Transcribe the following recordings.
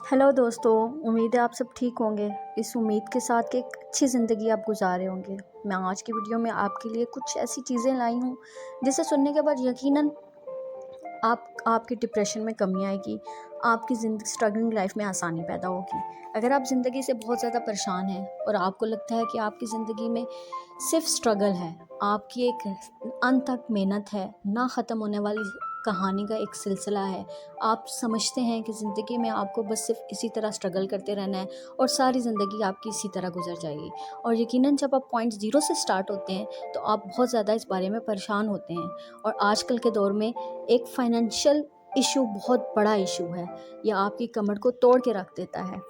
Hello दोस्तों, उम्मीद है आप सब ठीक होंगे। इस उम्मीद के साथ कि एक अच्छी ज़िंदगी आप गुजारे होंगे। मैं आज की वीडियो में आपके लिए कुछ ऐसी चीज़ें लाई हूँ जिसे सुनने के बाद यकीनन आपकी डिप्रेशन में कमी आएगी, आपकी स्ट्रगलिंग लाइफ में आसानी पैदा होगी। अगर आप ज़िंदगी से बहुत ज़्यादा परेशान हैं और आपको लगता है कि आपकी ज़िंदगी में सिर्फ स्ट्रगल है, आपकी एक अंत तक मेहनत है, ना ख़त्म होने वाली कहानी का एक सिलसिला है, आप समझते हैं कि ज़िंदगी में आपको बस सिर्फ इसी तरह स्ट्रगल करते रहना है और सारी ज़िंदगी आपकी इसी तरह गुजर जाएगी। और यकीनन जब आप पॉइंट ज़ीरो से स्टार्ट होते हैं तो आप बहुत ज़्यादा इस बारे में परेशान होते हैं। और आजकल के दौर में एक फाइनेंशियल इशू बहुत बड़ा इशू है, यह आपकी कमर को तोड़ के रख देता है।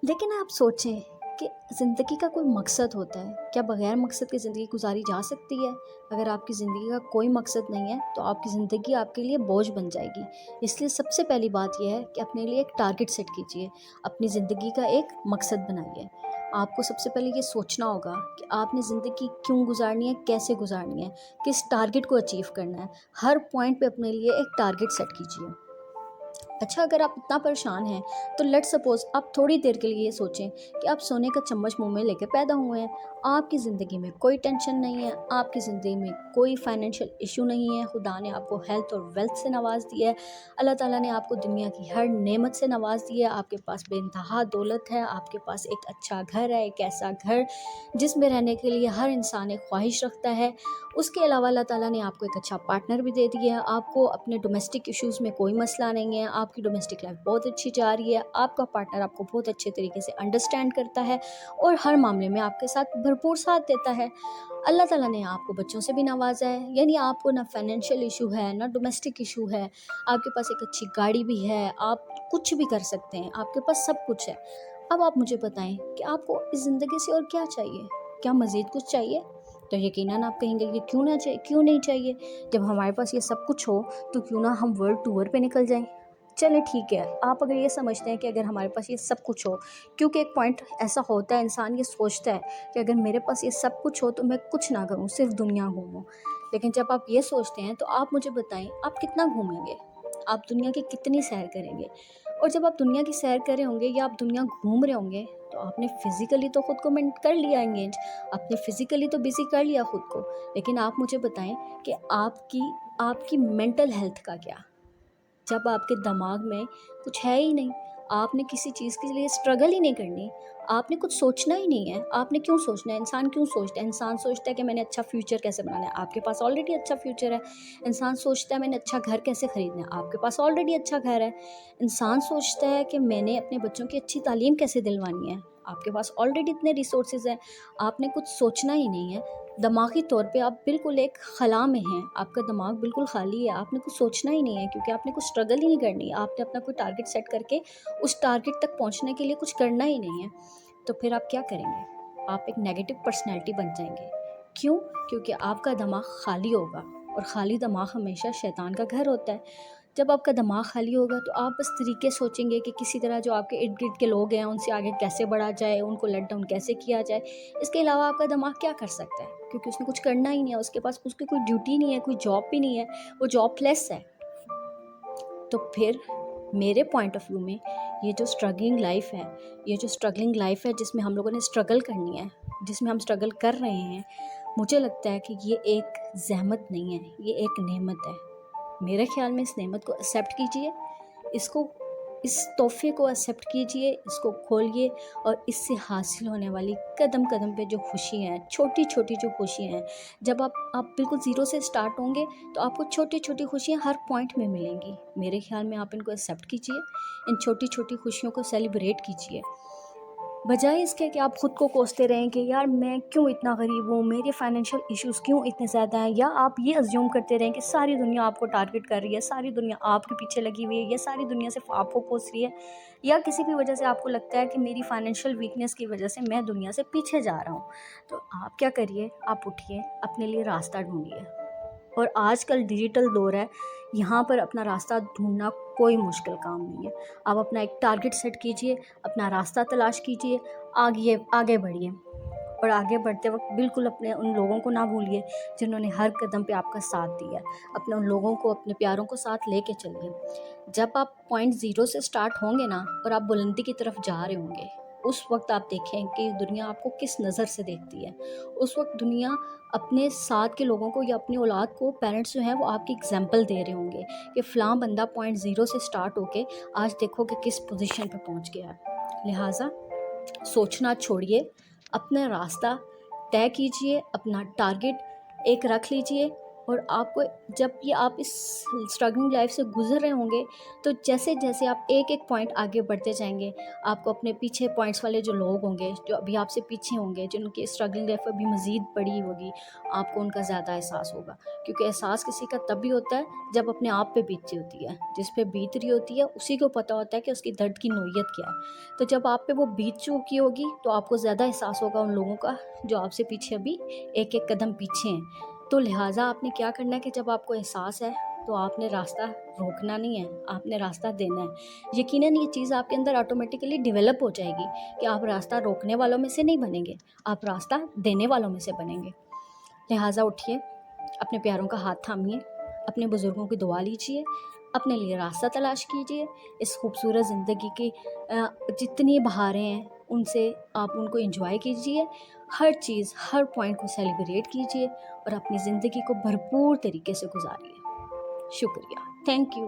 लेकिन आप सोचें कि ज़िंदगी का कोई मकसद होता है, क्या बग़ैर मकसद की ज़िंदगी गुजारी जा सकती है? अगर आपकी ज़िंदगी का कोई मकसद नहीं है तो आपकी ज़िंदगी आपके लिए बोझ बन जाएगी। इसलिए सबसे पहली बात यह है कि अपने लिए एक टारगेट सेट कीजिए, अपनी ज़िंदगी का एक मकसद बनाइए। आपको सबसे पहले ये सोचना होगा कि आपने ज़िंदगी क्यों गुजारनी है, कैसे गुजारनी है, किस टारगेट को अचीव करना है। हर पॉइंट पे अपने लिए एक टारगेट सेट कीजिए। अच्छा, अगर आप इतना परेशान हैं तो लेट्स सपोज़ आप थोड़ी देर के लिए ये सोचें कि आप सोने का चम्मच मुंह में लेके पैदा हुए हैं। आपकी ज़िंदगी में कोई टेंशन नहीं है, आपकी ज़िंदगी में कोई फाइनेंशियल इशू नहीं है। खुदा ने आपको हेल्थ और वेल्थ से नवाज दिया है। अल्लाह ताला ने आपको दुनिया की हर नेमत से नवाज दिया है। आपके पास बेइंतहा दौलत है, आपके पास एक अच्छा घर है, एक ऐसा घर जिसमें रहने के लिए हर इंसान एक ख्वाहिश रखता है। उसके अलावा अल्लाह ताला ने आपको एक अच्छा पार्टनर भी दे दिया है। आपको अपने डोमेस्टिक इश्यूज़ में कोई मसला नहीं है, आपकी डोमेस्टिक लाइफ बहुत अच्छी जा रही है। आपका पार्टनर आपको बहुत अच्छे तरीके से अंडरस्टैंड करता है और हर मामले में आपके साथ भरपूर साथ देता है। अल्लाह ताला ने आपको बच्चों से भी नवाजा है, यानी आपको ना फाइनेंशियल इशू है, ना डोमेस्टिक इशू है। आपके पास एक अच्छी गाड़ी भी है, आप कुछ भी कर सकते हैं, आपके पास सब कुछ है। अब आप मुझे बताएं कि आपको इस ज़िंदगी से और क्या चाहिए? क्या मज़ीद कुछ चाहिए? तो यकीनन आप कहेंगे कि क्यों ना चाहिए, क्यों नहीं चाहिए? जब हमारे पास ये सब कुछ हो तो क्यों ना हम वर्ल्ड टूर पे निकल जाएं। चले ठीक है, आप अगर ये समझते हैं कि अगर हमारे पास ये सब कुछ हो, क्योंकि एक पॉइंट ऐसा होता है, इंसान ये सोचता है कि अगर मेरे पास ये सब कुछ हो तो मैं कुछ ना करूं, सिर्फ दुनिया घूमूं। लेकिन जब आप ये सोचते हैं तो आप मुझे बताएं, आप कितना घूमेंगे, आप दुनिया की कितनी सैर करेंगे? और जब आप दुनिया की सैर कर रहे होंगे या आप दुनिया घूम रहे होंगे तो आपने फिज़िकली तो ख़ुद को मेंट कर लिया एंगेज, आपने फिज़िकली तो बिज़ी कर लिया ख़ुद को। लेकिन आप मुझे बताएं कि आपकी मेंटल हेल्थ का क्या? जब आपके दिमाग में कुछ है ही नहीं, आपने किसी चीज़ के लिए स्ट्रगल ही नहीं करनी, आपने कुछ सोचना ही नहीं है। आपने क्यों सोचना है? इंसान क्यों सोचता है? इंसान सोचता है कि मैंने अच्छा फ्यूचर कैसे बनाना है, आपके पास ऑलरेडी अच्छा फ्यूचर है। इंसान सोचता है मैंने अच्छा घर कैसे ख़रीदना है, आपके पास ऑलरेडी अच्छा घर है। इंसान सोचता है कि मैंने अपने बच्चों की अच्छी तालीम कैसे दिलवानी है, आपके पास ऑलरेडी इतने रिसोर्सेज हैं। आपने कुछ सोचना ही नहीं है। दिमागी तौर पे आप बिल्कुल एक खला में हैं, आपका दिमाग बिल्कुल खाली है, आपने कुछ सोचना ही नहीं है क्योंकि आपने कुछ स्ट्रगल ही नहीं करनी है। आपने अपना कोई टारगेट सेट करके उस टारगेट तक पहुंचने के लिए कुछ करना ही नहीं है। तो फिर आप क्या करेंगे? आप एक नेगेटिव पर्सनैलिटी बन जाएंगे। क्यों? क्योंकि आपका दिमाग खाली होगा और खाली दिमाग हमेशा शैतान का घर होता है। जब आपका दिमाग खाली होगा तो आप बस तरीके सोचेंगे कि किसी तरह जो आपके इर्द गिर्द के लोग हैं उनसे आगे कैसे बढ़ा जाए, उनको लेट डाउन कैसे किया जाए। इसके अलावा आपका दिमाग क्या कर सकता है? क्योंकि उसने कुछ करना ही नहीं है, उसके पास उसकी कोई ड्यूटी नहीं है, कोई जॉब भी नहीं है, वो जॉबलेस है। तो फिर मेरे पॉइंट ऑफ व्यू में ये जो स्ट्रगलिंग लाइफ है जिसमें हम लोगों ने स्ट्रगल करनी है, जिसमें हम स्ट्रगल कर रहे हैं, मुझे लगता है कि ये एक ज़हमत नहीं है, ये एक नेमत है। मेरे ख़्याल में इस नेमत को एक्सेप्ट कीजिए, इस तोहफ़े को एक्सेप्ट कीजिए, इसको खोलिए और इससे हासिल होने वाली कदम कदम पे जो खुशी हैं, छोटी छोटी जो खुशियाँ हैं, जब आप बिल्कुल ज़ीरो से स्टार्ट होंगे तो आपको छोटी छोटी खुशियाँ हर पॉइंट में मिलेंगी। मेरे ख़्याल में आप इनको एक्सेप्ट कीजिए, इन छोटी छोटी खुशियों को सेलिब्रेट कीजिए, बजाय इसके कि आप ख़ुद को कोसते रहें कि यार मैं क्यों इतना गरीब हूँ, मेरे फाइनेंशियल इश्यूज़ क्यों इतने ज़्यादा हैं, या आप ये अज्यूम करते रहें कि सारी दुनिया आपको टारगेट कर रही है, सारी दुनिया आपके पीछे लगी हुई है, या सारी दुनिया सिर्फ आपको कोस रही है, या किसी भी वजह से आपको लगता है कि मेरी फाइनेंशियल वीकनेस की वजह से मैं दुनिया से पीछे जा रहा हूँ। तो आप क्या करिए, आप उठिए, अपने लिए रास्ता ढूंढिए। और आजकल डिजिटल दौर है, यहाँ पर अपना रास्ता ढूंढना कोई मुश्किल काम नहीं है। आप अपना एक टारगेट सेट कीजिए, अपना रास्ता तलाश कीजिए, आगे बढ़िए। और आगे बढ़ते वक्त बिल्कुल अपने उन लोगों को ना भूलिए जिन्होंने हर कदम पे आपका साथ दिया है। अपने उन लोगों को, अपने प्यारों को साथ लेके चलिए। जब आप पॉइंट ज़ीरो से स्टार्ट होंगे ना और आप बुलंदी की तरफ जा रहे होंगे, उस वक्त आप देखें कि दुनिया आपको किस नज़र से देखती है। उस वक्त दुनिया अपने साथ के लोगों को या अपनी औलाद को, पेरेंट्स जो हैं वो आपकी एग्जाम्पल दे रहे होंगे कि फ़लाँ बंदा पॉइंट ज़ीरो से स्टार्ट होके आज देखो कि किस पोजीशन पे पहुंच गया है। लिहाजा सोचना छोड़िए, अपना रास्ता तय कीजिए, अपना टारगेट एक रख लीजिए, और आपको जब ये आप इस स्ट्रगलिंग लाइफ से गुजर रहे होंगे तो जैसे जैसे आप एक एक पॉइंट आगे बढ़ते जाएंगे, आपको अपने पीछे पॉइंट्स वाले जो लोग होंगे, जो अभी आपसे पीछे होंगे, जिनकी स्ट्रगलिंग लाइफ अभी मज़ीद बड़ी होगी, आपको उनका ज़्यादा एहसास होगा। क्योंकि एहसास किसी का तब भी होता है जब अपने आप पे बीतती होती है। जिस पे बीत रही होती है उसी को पता होता है कि उसकी दर्द की नोयत क्या है। तो जब आप पे वो बीत चुकी होगी तो आपको ज़्यादा एहसास होगा उन लोगों का जो आपसे पीछे अभी एक एक कदम पीछे हैं। तो लिहाजा आपने क्या करना है कि जब आपको एहसास है तो आपने रास्ता रोकना नहीं है, आपने रास्ता देना है। यकीनन ये चीज़ आपके अंदर ऑटोमेटिकली डेवलप हो जाएगी कि आप रास्ता रोकने वालों में से नहीं बनेंगे, आप रास्ता देने वालों में से बनेंगे। लिहाजा उठिए, अपने प्यारों का हाथ थामिए, अपने बुज़ुर्गों की दुआ लीजिए, अपने लिए रास्ता तलाश कीजिए। इस खूबसूरत ज़िंदगी की जितनी बहारें हैं उनसे आप उनको एंजॉय कीजिए। हर चीज़, हर पॉइंट को सेलिब्रेट कीजिए और अपनी ज़िंदगी को भरपूर तरीके से गुजारिए। शुक्रिया, थैंक यू।